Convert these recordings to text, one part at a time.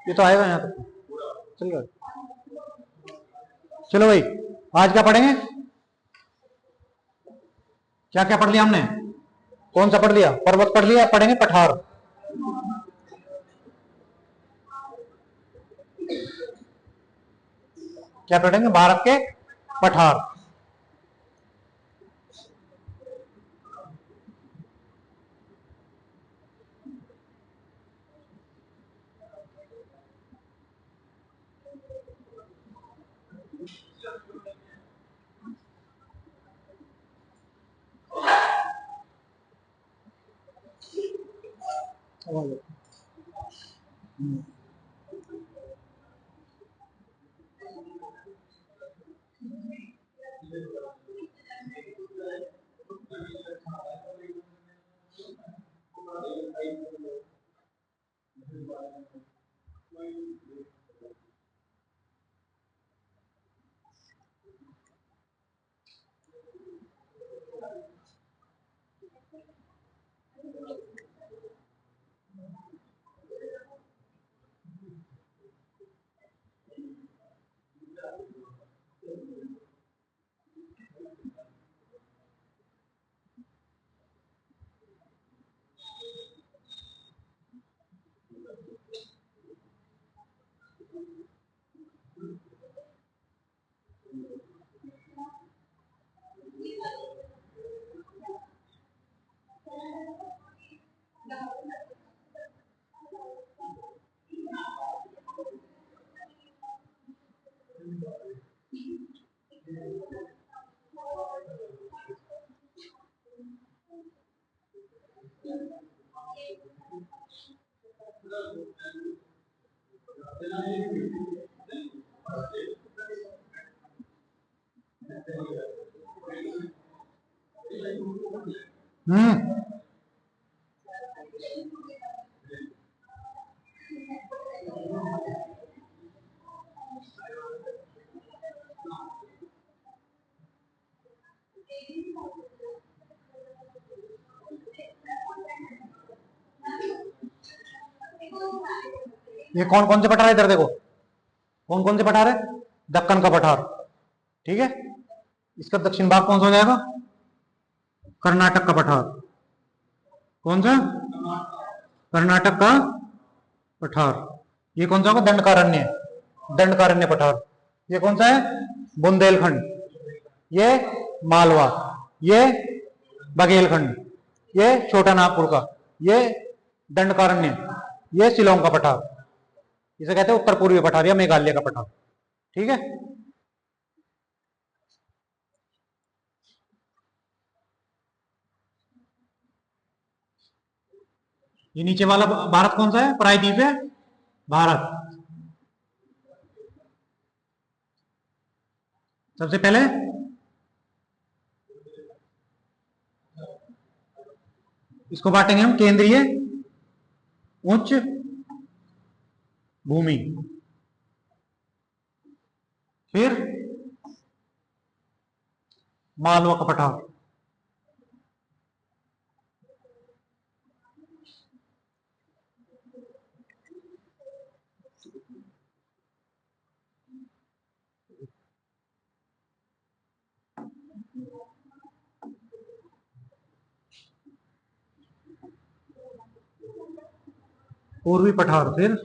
ये तो आएगा यहाँ तक। चलो चलो भाई, आज क्या पढ़ेंगे? क्या क्या पढ़ लिया हमने? कौन सा पढ़ लिया? पर्वत पढ़ लिया। पढ़ेंगे पठार। क्या पढ़ेंगे? भारत के पठार। ये कौन कौन से पठार है? इधर देखो, कौन कौन से पठार है? दक्कन का पठार, ठीक है। इसका दक्षिण भाग कौन सा हो जाएगा? कर्नाटक का पठार। कौन सा? कर्नाटक का पठार। ये कौन सा होगा? दंडकारण्य, दंडकारण्य पठार। ये कौन सा है? बुंदेलखंड। ये मालवा, ये बघेलखंड, ये छोटा नागपुर का, ये दंडकारण्य, ये शिलोंग का पठार। इसे कहते हैं उत्तर पूर्वी पठार या मेघालय का पठार, ठीक है। ये नीचे वाला भारत कौन सा है? प्रायद्वीप है भारत। सबसे पहले इसको बांटेंगे हम केंद्रीय उच्च भूमि, फिर मालवा का पठार, पूर्वी पठार, फिर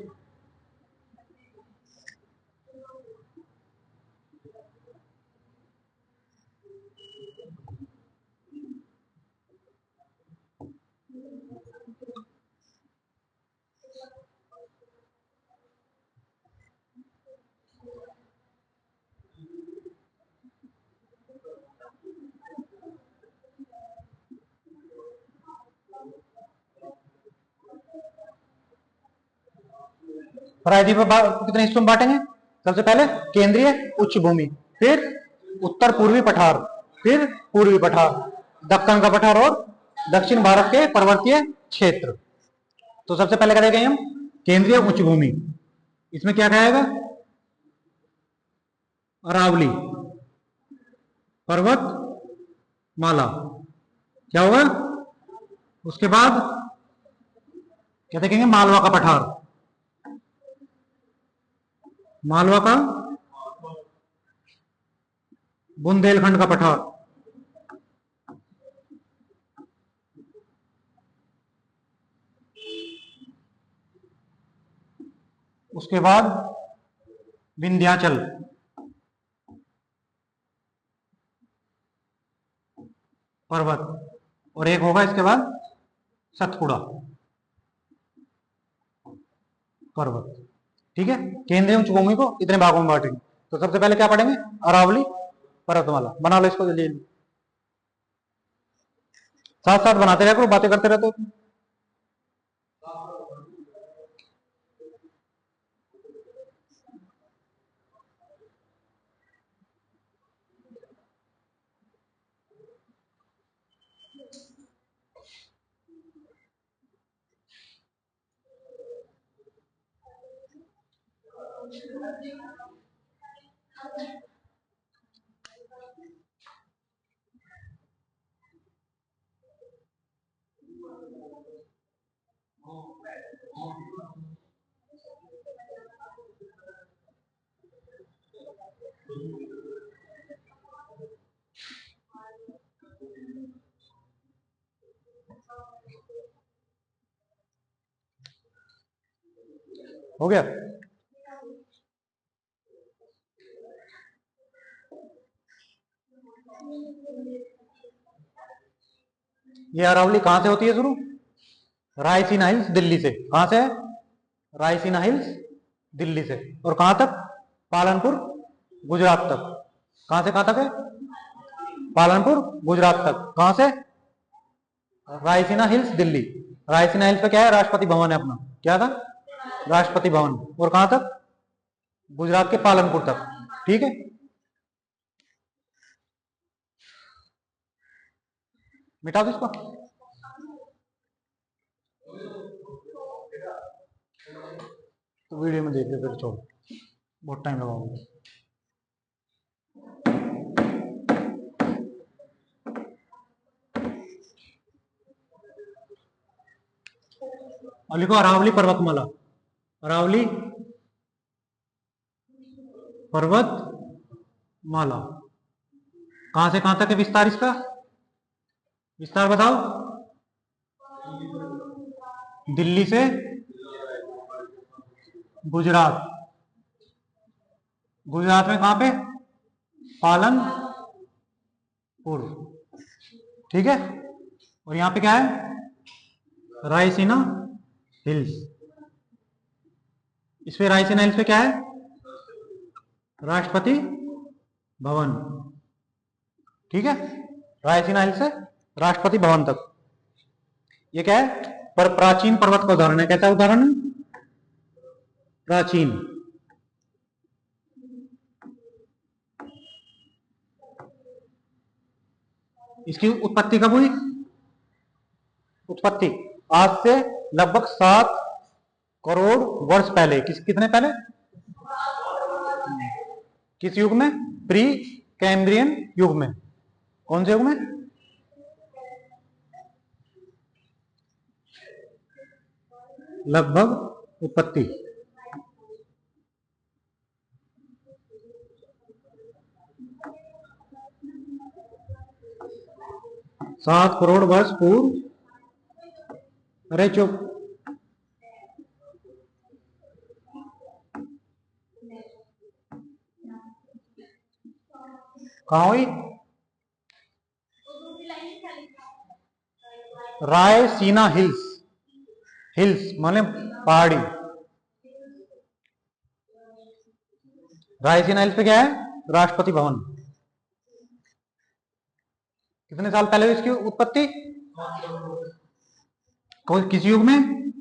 प्रायद्वीप कितने हिस्सों में बांटेंगे? सबसे पहले केंद्रीय उच्च भूमि, फिर उत्तर पूर्वी पठार, फिर पूर्वी पठार, दक्कन का पठार और दक्षिण भारत के पर्वतीय क्षेत्र। तो सबसे पहले क्या देखेंगे हम? केंद्रीय उच्च भूमि। इसमें क्या कहेगा? अरावली पर्वत माला, क्या होगा? उसके बाद क्या देखेंगे? मालवा का पठार, मालवा का, बुंदेलखंड का पठार, उसके बाद विंध्याचल, पर्वत, और एक होगा इसके बाद सतपुड़ा पर्वत। ठीक है, केंद्रीय उच्च भूमि को इतने भागों में बांटेंगे। तो सबसे पहले क्या पढ़ेंगे? अरावली पर्वतमाला। बना लो इसको जल्दी जल्दी, साथ साथ बनाते रहे करो, बातें करते रहते हो। हो गया? ये अरावली कहां से होती है शुरू? रायसीना हिल्स दिल्ली से। कहां से है? रायसीना हिल्स दिल्ली से। और कहां तक? पालनपुर गुजरात तक। कहां से कहां तक है? पालनपुर गुजरात तक। कहां से? रायसीना हिल्स दिल्ली। रायसीना हिल्स पे क्या है? राष्ट्रपति भवन है अपना। क्या था? राष्ट्रपति भवन। और कहां तक? गुजरात के पालनपुर तक। ठीक है, मिटा दो इसको। तो वीडियो में देख लो फिर, छोड़, बहुत टाइम लगाऊंगा। और लिखो अरावली पर्वतमाला, अरावली पर्वतमाला। कहां से कहां तक है विस्तार इसका? विस्तार बताओ। दिल्ली से गुजरात। गुजरात में कहां पे? पालनपुर। ठीक है, और यहां पे क्या है? रायसीना हिल्स। इस पे रायसीना हिल्स पे क्या है? राष्ट्रपति भवन। ठीक है, रायसीना हिल्स से राष्ट्रपति भवन तक। ये क्या है? पर प्राचीन पर्वत का उदाहरण है। कैसा उदाहरण है? प्राचीन। इसकी उत्पत्ति कब हुई? उत्पत्ति आज से लगभग 7 करोड़ वर्ष पहले। कितने पहले? किस युग में? प्री कैम्ब्रियन युग में। कौन से युग में? लगभग उत्पत्ति 7 करोड़ वर्ष पूर्व। अरे चुप, कहा हुई? रायसीना हिल्स। हिल्स माने पहाड़ी। रायसीना हिल्स पे क्या है? राष्ट्रपति भवन। कितने साल पहले हुई इसकी उत्पत्ति? किस युग में?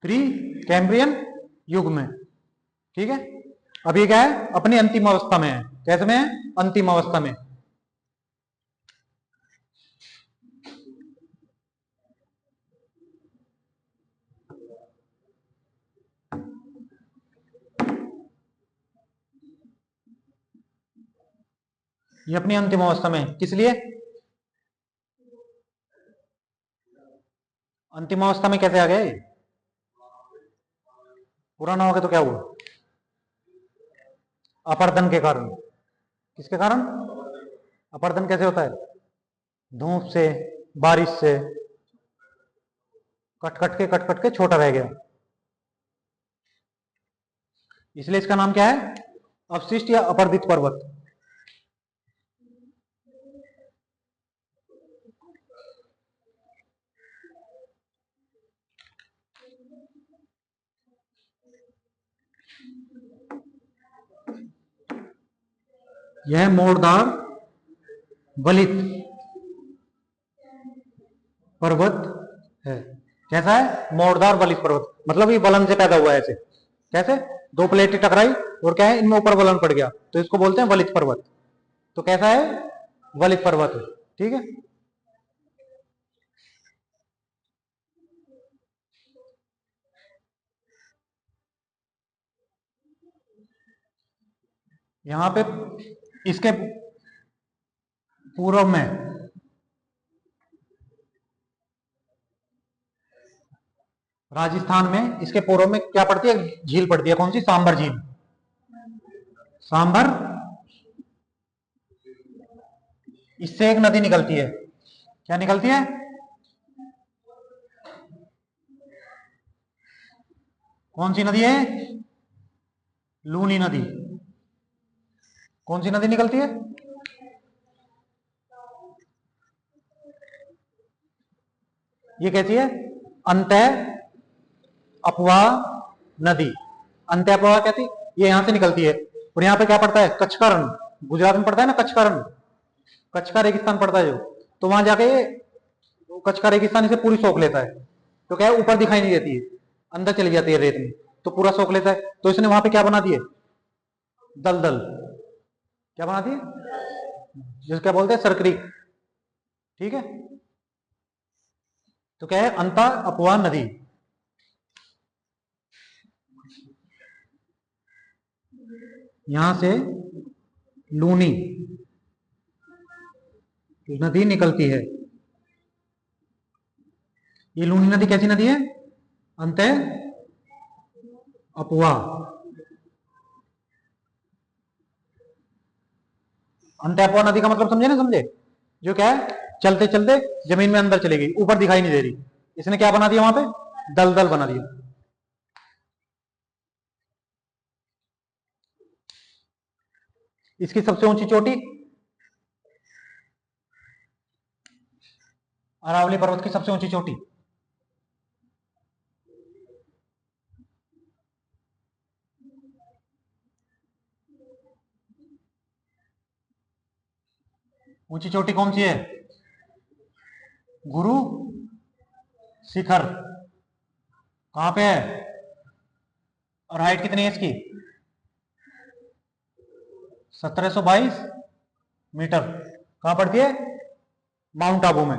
प्री कैम्ब्रियन युग में। ठीक है, अभी क्या है? अपनी अंतिम अवस्था में है। कैसे में है? अंतिम अवस्था में। ये अपनी अंतिम अवस्था में। किस लिए? अंतिम अवस्था में कैसे आ गया ये? पुराना हो गया तो क्या हुआ? अपर्दन के कारण। किसके कारण? अपर्दन कैसे होता है? धूप से, बारिश से कट कट के छोटा रह गया, इसलिए इसका नाम क्या है? अवशिष्ट या अपर्दित पर्वत। यह मोड़दार वलित पर्वत है। कैसा है? मोड़दार वलित पर्वत, मतलब ये वलन से पैदा हुआ है ऐसे। कैसे? दो प्लेटें टकराई और क्या है, इनमें ऊपर वलन पड़ गया, तो इसको बोलते हैं वलित पर्वत। तो कैसा है? वलित पर्वत है। ठीक है। यहां पे इसके पूर्व में राजस्थान में, इसके पूर्व में क्या पड़ती है? झील पड़ती है। कौन सी? सांबर झील। सांबर, इससे एक नदी निकलती है। क्या निकलती है? कौन सी नदी है? लूनी नदी। कौन सी नदी निकलती है? ये कैसी है? अंत अपवा नदी। अंत अपवा क्या थी? ये यहां से निकलती है। और यहाँ पे क्या पड़ता है? कच्छ का रण। गुजरात में पड़ता है ना कच्छ का रण, कच्छ का रेगिस्तान पड़ता है जो, तो वहां जाके कच्छ का रेगिस्तान इसे पूरी सोख लेता है। तो क्या है, ऊपर दिखाई नहीं देती है, अंदर चली जाती है रेत में, तो पूरा सोख लेता है। तो इसने वहां पे क्या बना दिए? दलदल। क्या बना दिए? जिसको क्या बोलते हैं? सरक्रीक। ठीक है। तो क्या है? अंता अपवा नदी। यहां से लूनी नदी निकलती है। ये लूनी नदी कैसी नदी है? अंत अपवा। अंत अपवा नदी का मतलब समझे ना? समझे? जो क्या है, चलते चलते जमीन में अंदर चली गई, ऊपर दिखाई नहीं दे रही, इसने क्या बना दिया वहां पे? दलदल बना दिया। इसकी सबसे ऊंची चोटी अरावली पर्वत की सबसे ऊंची चोटी। ऊंची चोटी कौन सी है? गुरु शिखर। कहां पे है? और हाइट कितनी है इसकी? 1722 मीटर। कहां पड़ती है? माउंट आबू में।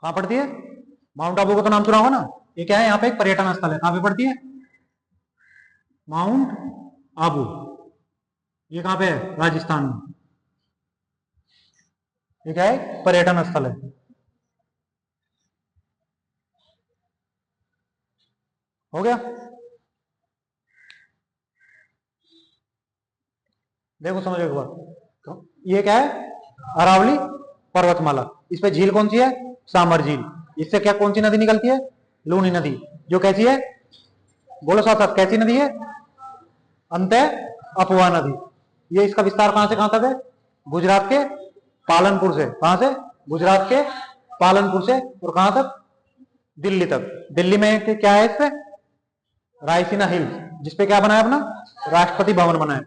कहां पड़ती है? माउंट आबू का तो नाम सुना होगा ना। ये क्या है? यहाँ पे एक पर्यटन स्थल है। कहां पे पड़ती है? माउंट आबू। ये कहां पे है? राजस्थान में। ये क्या है? पर्यटन स्थल है। हो गया? देखो समझो एक बार, ये क्या है? अरावली पर्वतमाला। इस पे झील कौन सी है? सामर झील। इससे क्या, कौन सी नदी निकलती है? लूनी नदी। जो कैसी है? बोलो साथ साथ, कैसी नदी है? अंत अपवा नदी। ये इसका विस्तार कहां से कहां तक है? गुजरात के पालनपुर से। कहां से? गुजरात के पालनपुर से। और कहां तक? दिल्ली तक। दिल्ली में क्या है? इस पे रायसीना हिल्स, जिसपे क्या बनाया अपना? राष्ट्रपति भवन बनाया।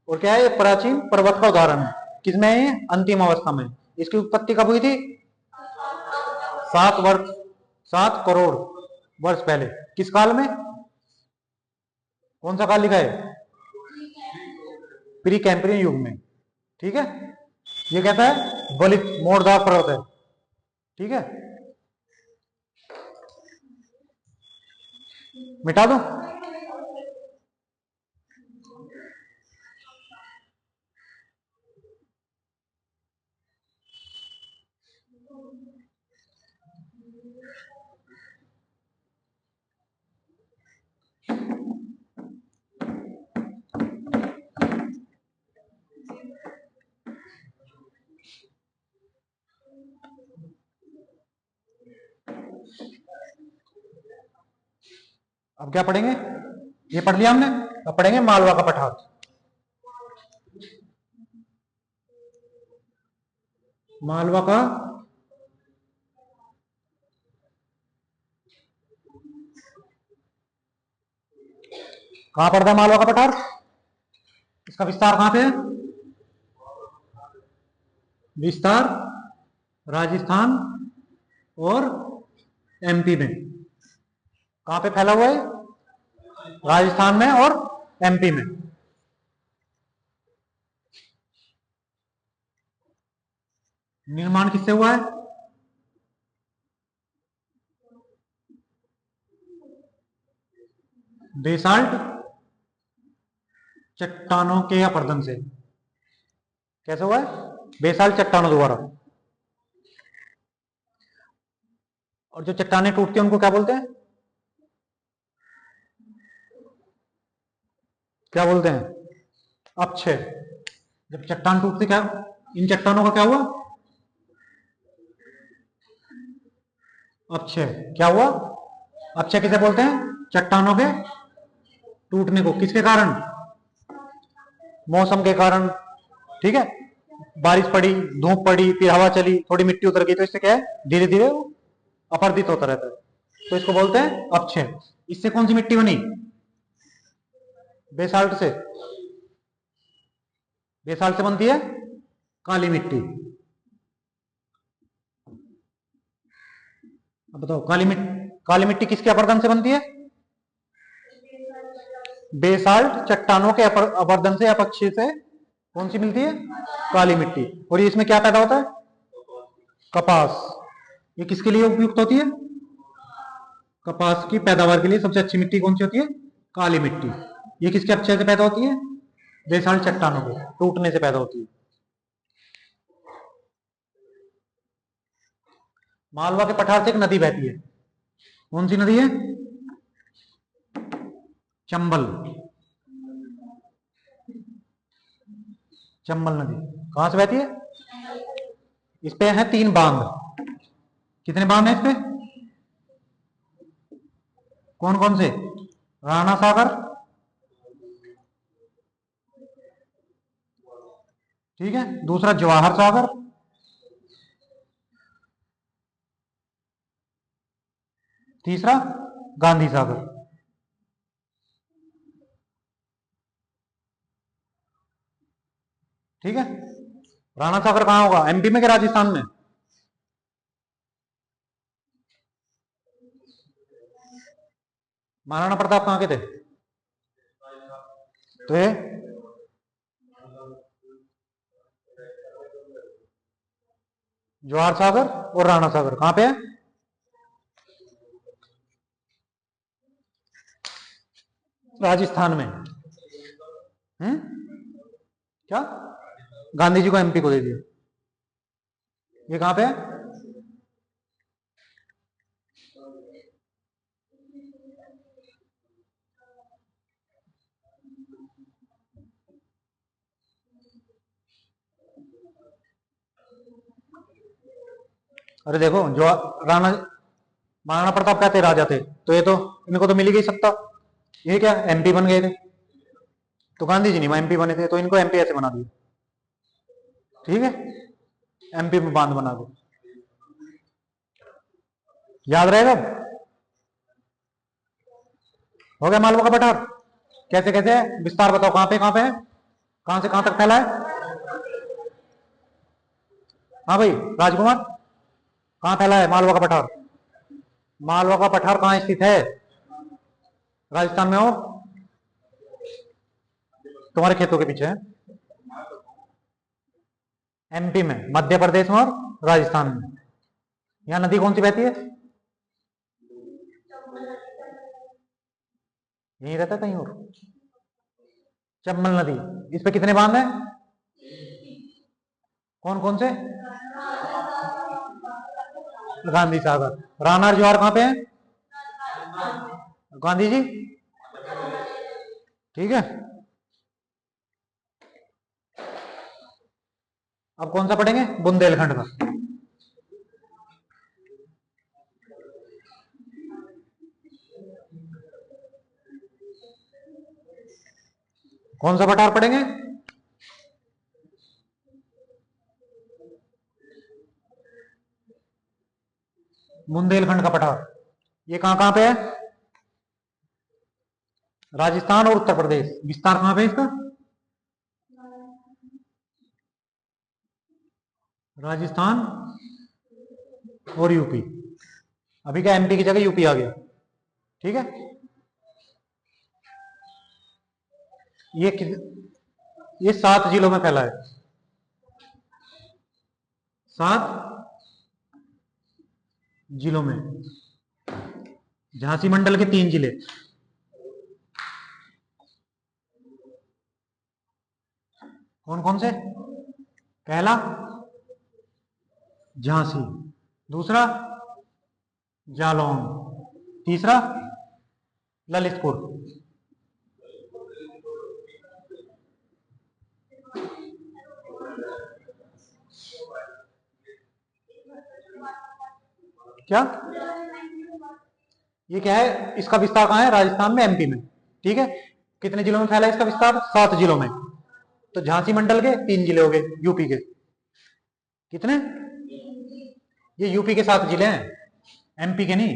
और क्या है? ये प्राचीन पर्वत का उदाहरण है। किसमें है ये? अंतिम अवस्था में। इसकी उत्पत्ति कब हुई थी? 7 वर्ष, 7 करोड़ वर्ष पहले। किस काल में? कौन सा काल लिखा है? प्री कैंप्रियन युग में। ठीक है। ये कहता है बलित मोड़दार पर्वत है। ठीक है। मिटा दो। अब क्या पढ़ेंगे, ये पढ़ लिया हमने, अब पढ़ेंगे मालवा का पठार। मालवा का कहां पड़ता है मालवा का पठार, इसका विस्तार कहां पे है, विस्तार राजस्थान और एमपी में। कहां पे फैला हुआ है, राजस्थान में और एमपी में। निर्माण किससे हुआ है, बेसाल्ट चट्टानों के अपरदन से। कैसे हुआ है, बेसाल्ट चट्टानों द्वारा। और जो चट्टानें टूटती हैं उनको क्या बोलते हैं, क्या बोलते हैं, अपक्षय। जब चट्टान टूटती क्या, इन चट्टानों का क्या हुआ, अपक्षय। क्या हुआ, अपक्षय किसे बोलते हैं, चट्टानों के टूटने को। किसके कारण, मौसम के कारण। ठीक है, बारिश पड़ी, धूप पड़ी, फिर हवा चली, थोड़ी मिट्टी उतर गई, तो इससे क्या है, धीरे धीरे वो अपरदित होता रहता है, तो इसको बोलते हैं अपक्षय। इससे कौन सी मिट्टी बनी, बेसाल्ट से। बेसाल्ट से बनती है काली मिट्टी। अब बताओ, काली मिट्टी किसके अपरदन से बनती है, बेसाल्ट चट्टानों के अपरदन से, अपक्षय से कौन सी मिलती है, काली मिट्टी। और ये इसमें क्या पैदा होता है, कपास। ये किसके लिए उपयुक्त होती है, कपास की पैदावार के लिए सबसे अच्छी मिट्टी कौन सी होती है, काली मिट्टी। ये किसके अपक्षय से पैदा होती है, बेसाल्ट चट्टानों के टूटने से पैदा होती है। मालवा के पठार से एक नदी बहती है, कौन सी नदी है, चंबल। चंबल नदी कहां से बहती है, इस पे है 3 बांध। कितने बांध है इस पे, कौन कौन से, राणा सागर, ठीक है, दूसरा जवाहर सागर, तीसरा गांधी सागर। ठीक है, राणा सागर कहां होगा, एमपी में कि राजस्थान में, महाराणा प्रताप कहां के थे, तो ये जवाहर सागर और राणा सागर कहां पे है, राजस्थान में। क्या, गांधी जी को एमपी को दे दिया, ये कहां पे है, अरे देखो, जो राणा महाराणा प्रताप क्या थे, राजा थे, तो ये तो इनको तो मिल ही गई सत्ता, ये क्या एमपी बन गए थे, तो गांधी जी नहीं एमपी बने थे, तो इनको एमपी ऐसे बना दिया। ठीक है, एमपी में बांध बना दो, याद रहेगा। हो गया मालवा का पठार, कैसे कैसे है, विस्तार बताओ, कहां पे है, कहां से कहां तक फैला है। हाँ भाई राजकुमार, कहां फैला है मालवा का पठार, मालवा का पठार कहां स्थित है, राजस्थान में हो, तुम्हारे खेतों के पीछे है, एमपी में, मध्य प्रदेश में और राजस्थान में। यहां नदी कौन सी बहती है, यहीं रहता है कहीं और, चंबल नदी। इस पे कितने बांध हैं, कौन कौन से, गांधी सागर। राणा और जवाहर कहां पे है, गांधी जी। ठीक है, अब कौन सा पढ़ेंगे, बुंदेलखंड का। कौन सा पठार पढ़ेंगे? बुंदेलखंड का पठार। ये कहां कहां पे है? राजस्थान और उत्तर प्रदेश। विस्तार कहां पे इसका? राजस्थान और यूपी। अभी क्या एमपी की जगह यूपी आ गया। ठीक है। ये ये 7 जिलों में फैला है। 7 जिलों में। झांसी मंडल के 3 जिले। कौन कौन से? पहला झांसी, दूसरा जालौन, तीसरा ललितपुर। क्या ये क्या है? इसका विस्तार कहां है? राजस्थान में, एमपी में। ठीक है। कितने जिलों में फैला है इसका विस्तार? 7 जिलों में। तो झांसी मंडल के 3 जिले हो गए यूपी के। कितने? ये यूपी के 7 जिले हैं, एमपी के नहीं।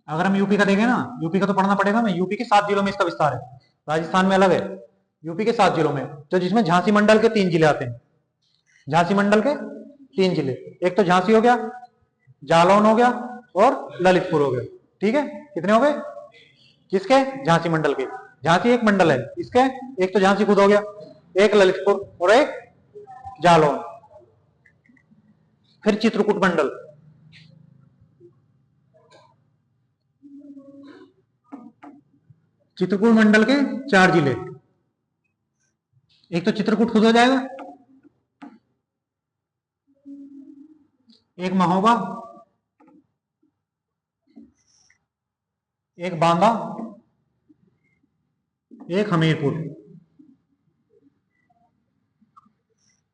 अगर हम यूपी का देखें ना, यूपी का तो पढ़ना पड़ेगा हमें। यूपी के 7 जिलों में इसका विस्तार है। राजस्थान में अलग है, यूपी के 7 जिलों में। तो जिसमें झांसी मंडल के 3 जिले आते हैं। झांसी मंडल के 3 जिले, एक तो झांसी हो गया, जालौन हो गया और ललितपुर हो गया। ठीक है। कितने हो गए? किसके? झांसी मंडल के। झांसी एक मंडल है इसके। एक तो झांसी खुद हो गया, एक ललितपुर और एक जालौन। फिर चित्रकूट मंडल। चित्रकूट मंडल के 4 जिले। एक तो चित्रकूट खुद हो जाएगा, एक महोबा, एक बांदा, एक हमीरपुर।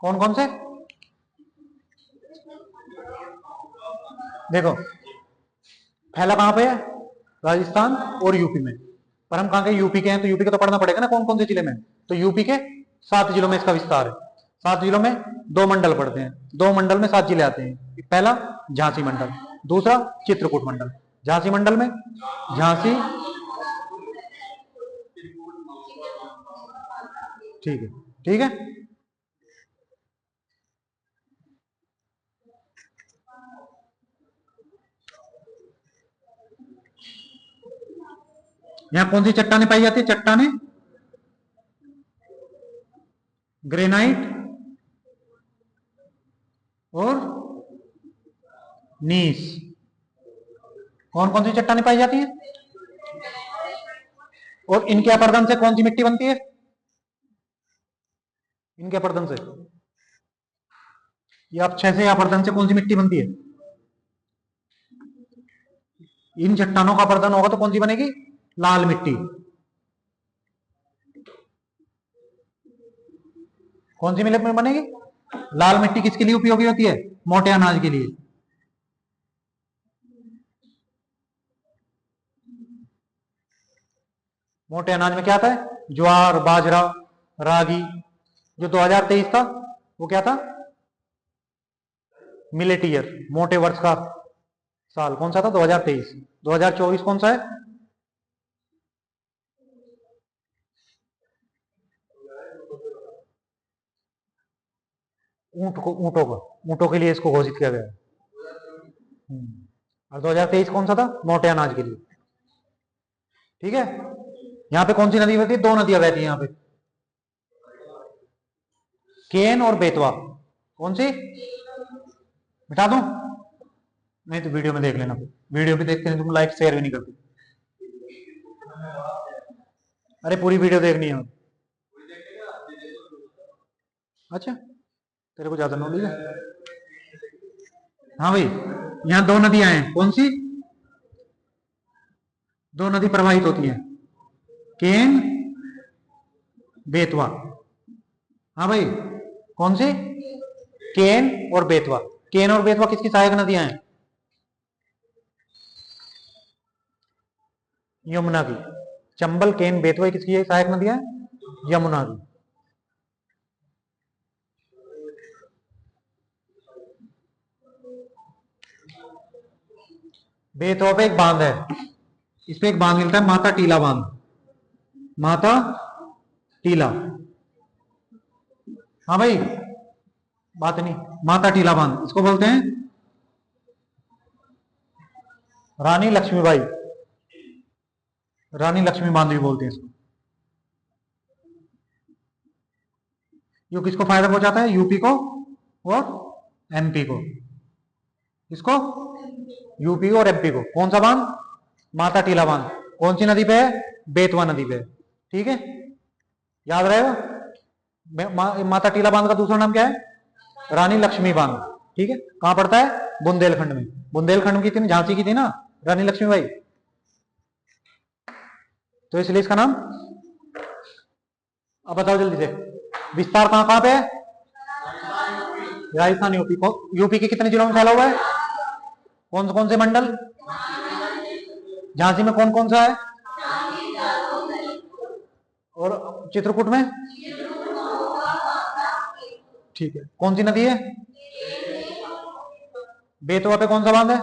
कौन कौन से? देखो फैला कहां पे है? राजस्थान और यूपी में। पर हम कहां के? यूपी के हैं, तो यूपी का तो पढ़ना पड़ेगा ना कौन कौन से जिले में। तो यूपी के 7 जिलों में इसका विस्तार है। 7 जिलों में 2 मंडल पड़ते हैं, 2 मंडल में 7 जिले आते हैं। पहला झांसी मंडल, दूसरा चित्रकूट मंडल। झांसी मंडल में झांसी, ठीक है, ठीक है। यहां कौन सी चट्टाने पाई जाती है? चट्टाने ग्रेनाइट और नीस। कौन कौन सी चट्टाने पाई जाती हैं? और इनके अपर्दन से कौन सी मिट्टी बनती है? इनके अपर्दन से, या अक्षय से या अपर्दन से कौन सी मिट्टी बनती है? इन चट्टानों का अपर्दन होगा तो कौन सी बनेगी? लाल मिट्टी। कौन सी मिलेट में बनेगी? लाल मिट्टी किसके लिए उपयोगी होती है? मोटे अनाज के लिए। मोटे अनाज में क्या आता है? ज्वार, बाजरा, रागी। जो 2023 था वो क्या था? मिलेट ईयर, मोटे वर्ष का साल कौन सा था? 2023। 2024 कौन सा है? ऊंटों का, ऊंटों के लिए इसको घोषित किया गया है। और 2023 कौन सा था? मोटे अनाज के लिए। ठीक है। यहाँ पे कौन सी नदी बहती है? 2 नदियां बहती है यहाँ पे, केन और बेतवा। कौन सी? मिटा दूं? नहीं तो वीडियो में देख लेना। वीडियो भी देखते नहीं तुम, लाइक शेयर भी नहीं करते। अरे पूरी वीडियो देखनी है। अच्छा, तेरे को ज्यादा नॉलेज है। हाँ भाई, यहाँ 2 नदियां हैं। कौन सी? 2 नदी प्रवाहित होती है, केन, बेतवा। हाँ भाई, कौन सी? केन और बेतवा। केन और बेतवा किसकी सहायक नदियां हैं? यमुना की। चंबल, केन, बेतवा किसकी है सहायक नदियां? यमुना की। बेतवा पे एक बांध है, इस पे एक बांध मिलता है, माता टीला बांध। माता टीला, हाँ भाई बात नहीं, माता टीला बांध इसको बोलते हैं रानी लक्ष्मीबाई, रानी लक्ष्मी बांध भी बोलते हैं इसको। ये किसको फायदा पहुंचाता है? यूपी को और एमपी को। किसको? यूपी और एमपी को। कौन सा बांध? माता टीला बांध। कौन सी नदी पे है? बेतवा नदी पे। ठीक है, याद रहेगा। माता टीला बांध का दूसरा नाम क्या है? रानी लक्ष्मी बांध। ठीक है, कहां पड़ता है? बुंदेलखंड में। बुंदेलखंड की थी ना, झांसी की थी ना रानी लक्ष्मीबाई, तो इसलिए इसका नाम। अब बताओ जल्दी से, विस्तार कहां कहां पे है? राजस्थान, यूपी को। यूपी के कितने जिलों में फैला हुआ है? कौन से मंडल? झांसी में कौन कौन सा है? और चित्रकूट में? ठीक है, कौन सी नदी है? बेतवा पे कौन सा बांध है?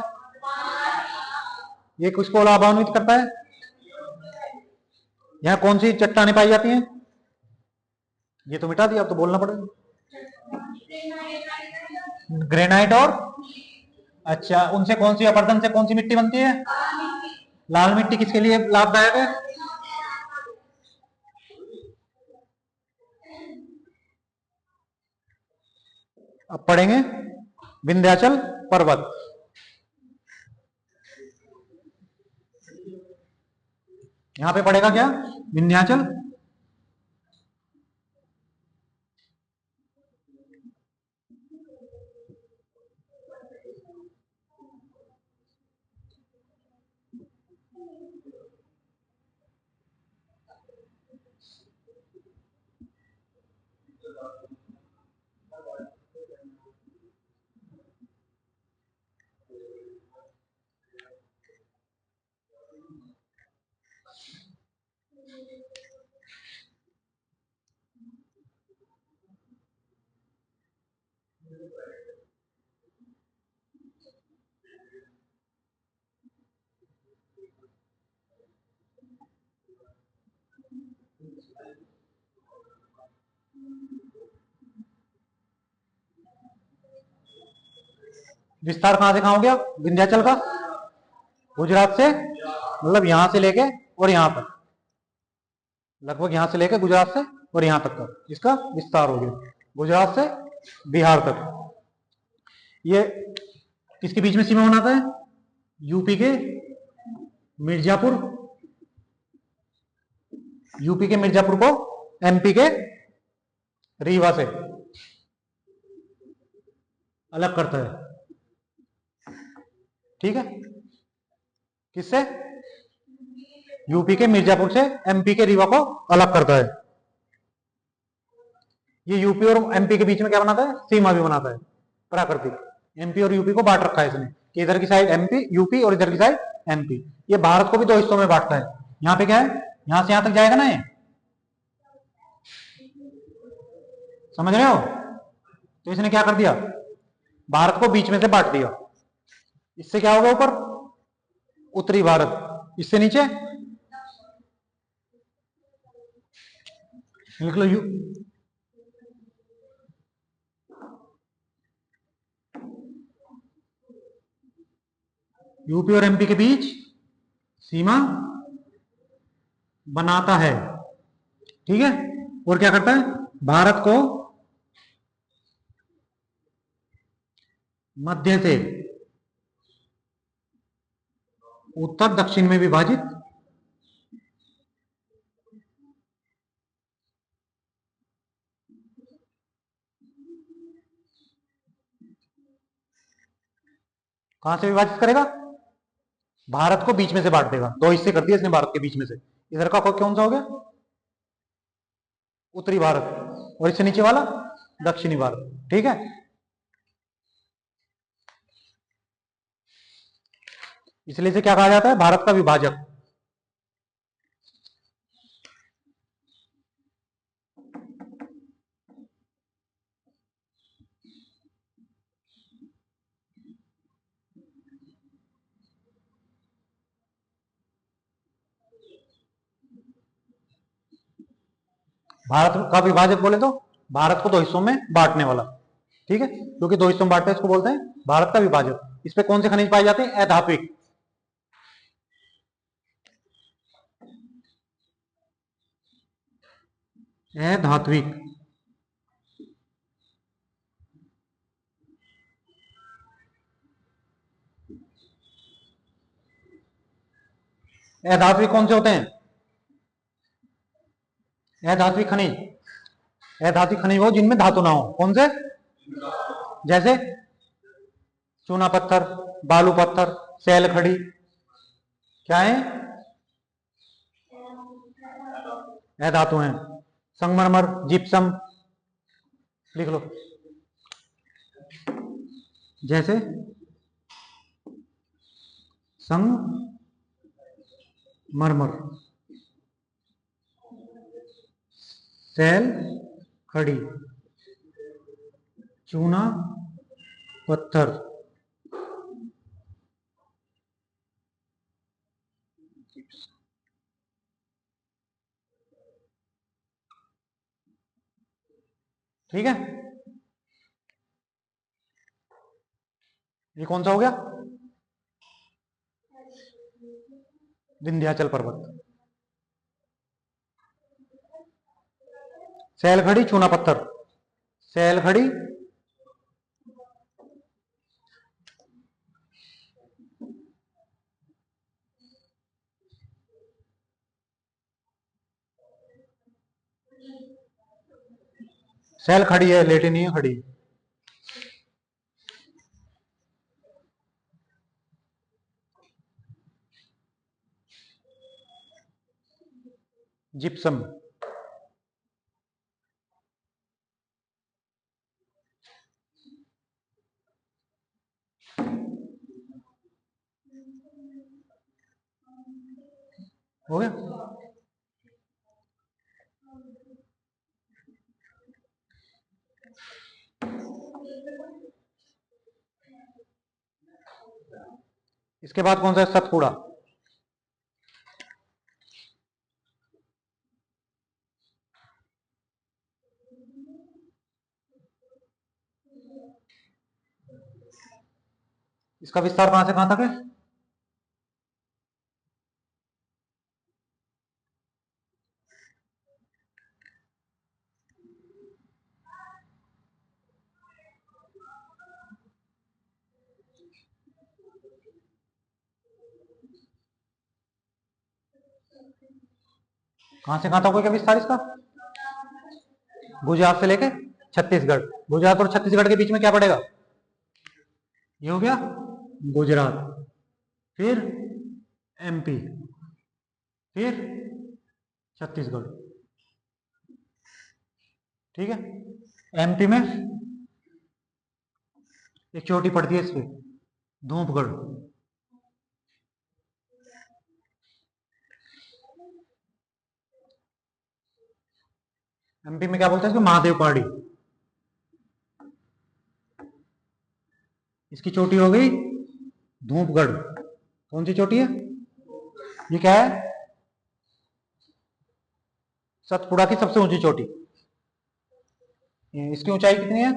ये किसको लाभान्वित करता है? यहाँ कौन सी चट्टानें पाई जाती हैं? ये तो मिटा दिया, अब तो बोलना पड़ेगा। ग्रेनाइट और, अच्छा उनसे कौन सी, अपरदन से कौन सी मिट्टी बनती है? लाल मिट्टी किसके लिए लाभदायक है? अब पढ़ेंगे विंध्याचल पर्वत। यहां पे पड़ेगा क्या? विंध्याचल। विस्तार कहां से कहां हो गया विंध्याचल का? गुजरात से, मतलब यहां से लेके और यहां तक, लगभग यहां से लेके गुजरात से और यहां तक का इसका विस्तार हो गया, गुजरात से बिहार तक। ये किसके बीच में सीमा बनाता है? यूपी के मिर्जापुर, यूपी के मिर्जापुर को एमपी के रीवा से अलग करता है। ठीक है, किससे? यूपी के मिर्जापुर से एमपी के रीवा को अलग करता है। ये यूपी और एमपी के बीच में क्या बनाता है? सीमा भी बनाता है प्राकृतिक। एमपी और यूपी को बांट रखा है इसने कि इधर की साइड एमपी यूपी और इधर की साइड एमपी। ये भारत को भी दो हिस्सों में बांटता है। यहाँ पे क्या है? यहां से यहां तक जाएगा ना, ये समझ रहे हो? तो इसने क्या कर दिया? भारत को बीच में से बांट दिया। इससे क्या होगा? ऊपर उत्तरी भारत, इससे नीचे लिख लो यूपी और एमपी के बीच सीमा बनाता है। ठीक है, और क्या करता है? भारत को मध्य से उत्तर दक्षिण में विभाजित कहां से विभाजित करेगा? भारत को बीच में से बांट देगा। दो हिस्से कर दिए इसने भारत के बीच में से। इधर का कौन सा हो गया? उत्तरी भारत, और इससे नीचे वाला दक्षिणी भारत। ठीक है, इसलिए इसे क्या कहा जाता है? भारत का विभाजक। भारत का विभाजक बोले तो भारत को दो हिस्सों में बांटने वाला, ठीक है, क्योंकि दो हिस्सों में बांटते हैं इसको बोलते हैं भारत का विभाजक। इस पे कौन से खनिज पाए जाते हैं? अधात्विक। अधात्विक। अधात्विक कौन से होते हैं? अधात्विक खनिज, अधात्विक खनिज वो जिनमें धातु ना हो। कौन से? जैसे चूना पत्थर, बालू पत्थर, सैल खड़ी, क्या है? अधातु हैं। संगमरमर, जिप्सम, लिख लो। जैसे संगमरमर, सैल खड़ी, चूना पत्थर, ठीक है। ये कौन सा हो गया? विंध्याचल पर्वत। सैल खड़ी, चूना पत्थर, सैल खड़ी, सैल खड़ी है, लेटी नहीं है, खड़ी। जिप्सम, हो गया। इसके बाद कौन सा है? सतपुड़ा। इसका विस्तार कहां से कहां तक है? कहां से कहां तक होगा विस्तार इसका? गुजरात से लेके छत्तीसगढ़। गुजरात और छत्तीसगढ़ के बीच में क्या पड़ेगा? ये हो गया गुजरात, फिर एमपी, फिर छत्तीसगढ़, ठीक है। एमपी में एक चोटी पड़ती है इस पे, धूपगढ़। एमपी में क्या बोलते हैं इसको? महादेव पहाड़ी। इसकी चोटी हो गई धूपगढ़। कौन सी चोटी है? ये क्या है? सतपुड़ा की सबसे ऊंची चोटी। इसकी ऊंचाई कितनी है?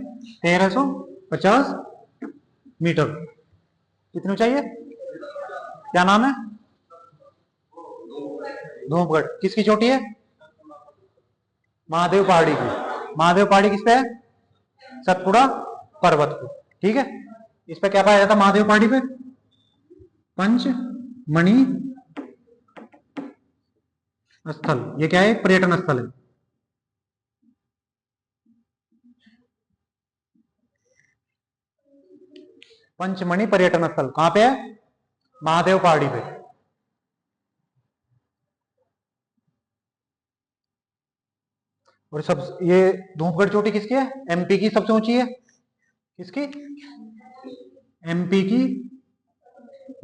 1350 मीटर। कितनी ऊंचाई है? क्या नाम है? धूपगढ़। किसकी चोटी है? महादेव पहाड़ी की। महादेव पहाड़ी किस पे है? सतपुड़ा पर्वत को, ठीक है। इस पे क्या पाया जाता है महादेव पहाड़ी पे? पंचमणि स्थल। ये क्या है? पर्यटन स्थल है। पंचमणि पर्यटन स्थल कहां पे है? महादेव पहाड़ी पे। और सब ये धूपगढ़ चोटी किसकी है? एमपी की सबसे ऊंची है। किसकी? एमपी की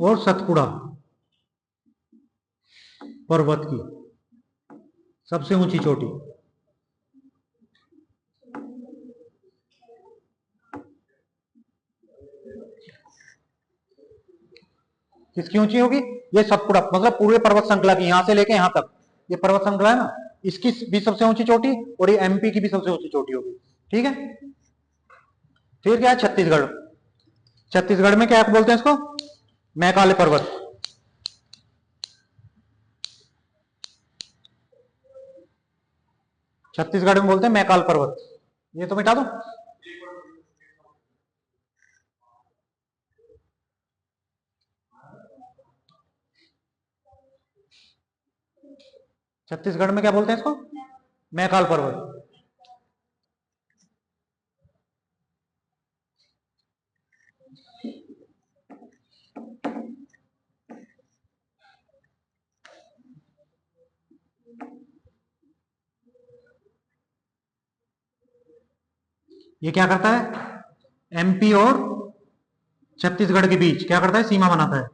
और सतपुड़ा पर्वत की सबसे ऊंची चोटी। किसकी ऊंची होगी? ये सतपुड़ा, मतलब पूरे पर्वत श्रृंखला की, यहां से लेके यहां तक। ये पर्वत श्रृंखला है ना, इसकी भी सबसे ऊंची चोटी और ये एमपी की भी सबसे ऊंची चोटी होगी। ठीक है, फिर क्या है छत्तीसगढ़। छत्तीसगढ़ में क्या बोलते हैं इसको, मैकाले पर्वत। छत्तीसगढ़ में बोलते हैं मैकाल पर्वत। ये तो मिटा दो। छत्तीसगढ़ में क्या बोलते हैं इसको, मैकाल पर्वत। ये क्या करता है, एमपी और छत्तीसगढ़ के बीच क्या करता है, सीमा बनाता है।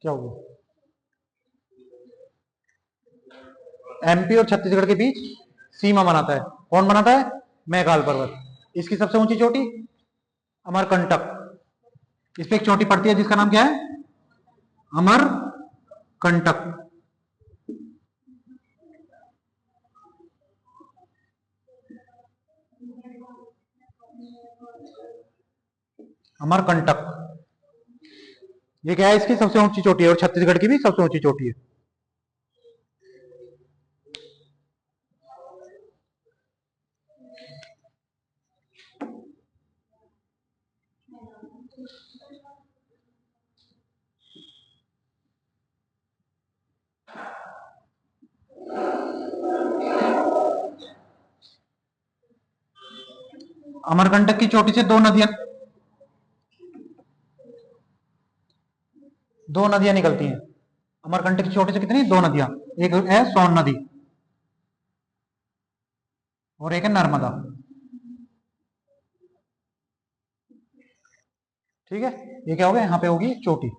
क्या हुआ, एमपी और छत्तीसगढ़ के बीच सीमा बनाता है। कौन बनाता है, मैकाल पर्वत। इसकी सबसे ऊंची चोटी अमरकंटक। इस पे एक चोटी पड़ती है जिसका नाम क्या है, अमरकंटक। अमरकंटक, ये क्या है, इसकी सबसे ऊंची चोटी है और छत्तीसगढ़ की भी सबसे ऊंची चोटी है। अमरकंटक की चोटी से दो नदियां निकलती हैं। अमरकंटक की चोटी से कितनी, दो नदियां। एक है सोन नदी और एक है नर्मदा। ठीक है, ये क्या होगा, यहाँ पे होगी चोटी,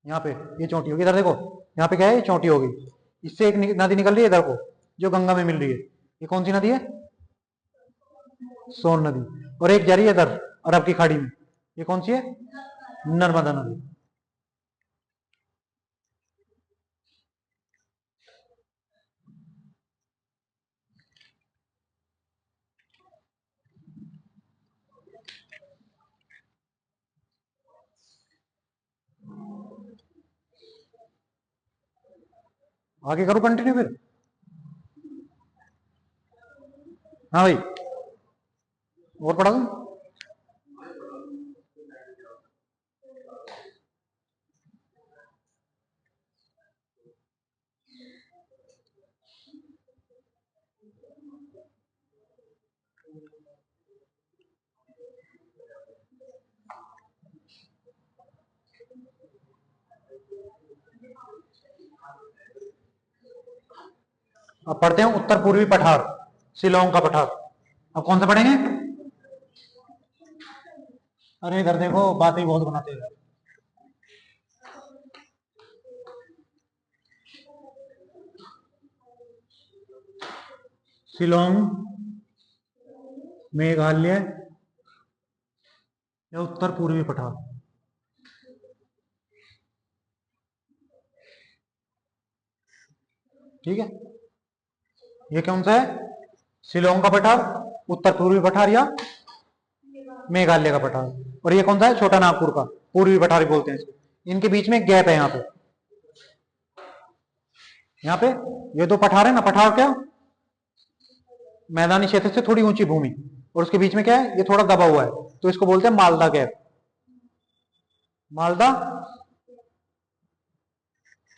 यहाँ पे ये चोटी होगी। इधर देखो, यहाँ पे क्या है, ये चोटी होगी। इससे एक नदी निकल रही है इधर को, जो गंगा में मिल रही है। ये कौन सी नदी है, सोन नदी। और एक जा रही है इधर अरब की खाड़ी में, ये कौन सी है, नर्मदा नदी। आगे करो कंटिन्यू फिर। हाँ भाई, और पढ़ा दूं। अब पढ़ते हैं उत्तर पूर्वी पठार, शिलोंग का पठार। अब कौन सा पढ़ेंगे, अरे इधर देखो, बातें बहुत बनाते हैं। शिलोंग, मेघालय या उत्तर पूर्वी पठार। ठीक है, ये कौन सा है, शिलोंग का पठार, उत्तर पूर्वी पठार या मेघालय का पठार। और ये कौन सा है, छोटा नागपुर का पूर्वी पठार बोलते हैं इसको। इनके बीच में गैप है यहाँ पे, यहाँ पे ये दो पठार है ना। पठार क्या, मैदानी क्षेत्र से थोड़ी ऊंची भूमि, और उसके बीच में क्या है, ये थोड़ा दबा हुआ है, तो इसको बोलते हैं मालदा गैप, मालदा।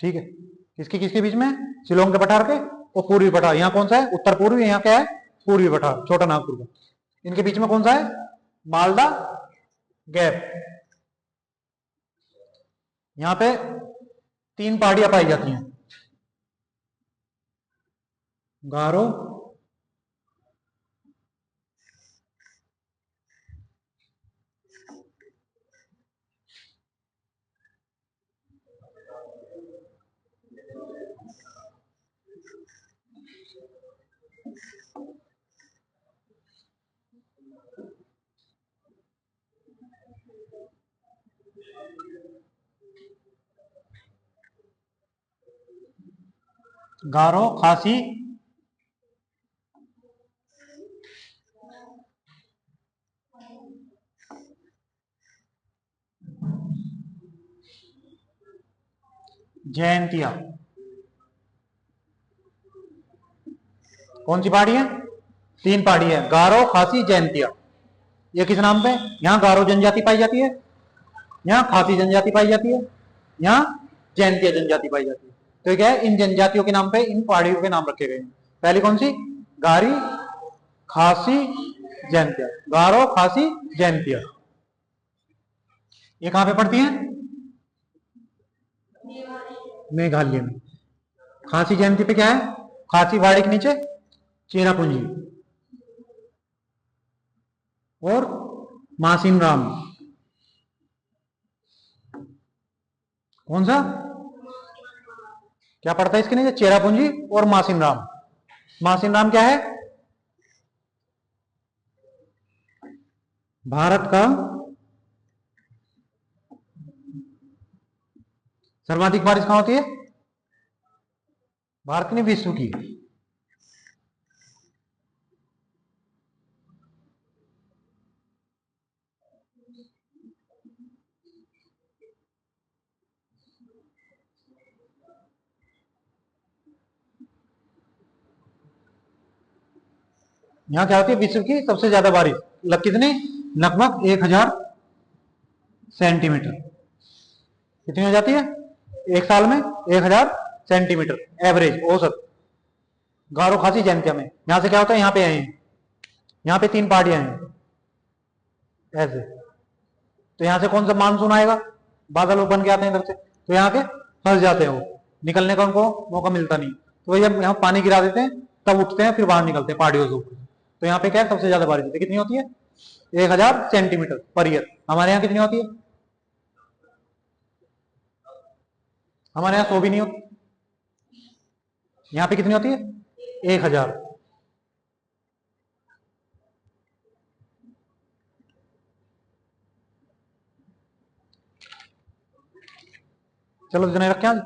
ठीक है, किसके किसके बीच में, शिलोंग के पठार के और पूर्वी पठार। यहाँ कौन सा है, उत्तर पूर्वी, यहाँ क्या है, पूर्वी पठार, छोटा नागपुर का। इनके बीच में कौन सा है, मालदा गैप। यहाँ पे तीन पहाड़ियां पाई जाती हैं, गारो, गारो, खासी, जयंतिया। कौन सी पहाड़ी है? 3 पहाड़ी है, गारो, खासी, जयंतिया। ये किस नाम पे? यहाँ गारो जनजाति पाई जाती है, यहाँ खासी जनजाति पाई जाती है, यहाँ जयंतिया जनजाति पाई जाती है। तो ये क्या है, इन जनजातियों के नाम पे इन पहाड़ियों के नाम रखे गए हैं। पहली कौन सी? गारी, खासी, जयंतिया। गारो, खासी, जयंतिया। ये कहां पे पड़ती है? मेघालय में। खासी जयंती पे क्या है? खासी पहाड़ी के नीचे चेरापूंजी और मासिन राम। कौन सा? क्या पड़ता है इसके नीचे? चेरापूंजी और मासिन राम। मासिन राम क्या है? भारत का सर्वाधिक बारिश कहां होती है? भारत की नहीं, विश्व की। यहाँ क्या होती है? विश्व की सबसे ज्यादा बारिश। कितनी? लगभग 1000 सेंटीमीटर। कितनी हो जाती है एक साल में? 1000 सेंटीमीटर एवरेज, औसत। गारो, खासी, जयंतिया में। यहां से क्या होता है? यहाँ पे आए हैं, यहाँ पे 3 पहाड़ियां हैं ऐसे। तो यहाँ से कौन सा मानसून आएगा? बादल बन के आते हैं इधर से, तो यहाँ के फंस जाते हैं, वो निकलने का उनको मौका मिलता नहीं। तो जब यहाँ पानी गिरा देते हैं तब उठते हैं, फिर बाहर निकलते हैं पहाड़ियों से ऊपर। तो यहाँ पे क्या है? सबसे ज्यादा बारिश होती है। कितनी होती है? 1000 सेंटीमीटर पर ईयर। हमारे यहाँ कितनी होती है? हमारे यहाँ 100 भी नहीं होती। यहाँ पे कितनी होती है? 1000। चलो इतना ही रखें आज।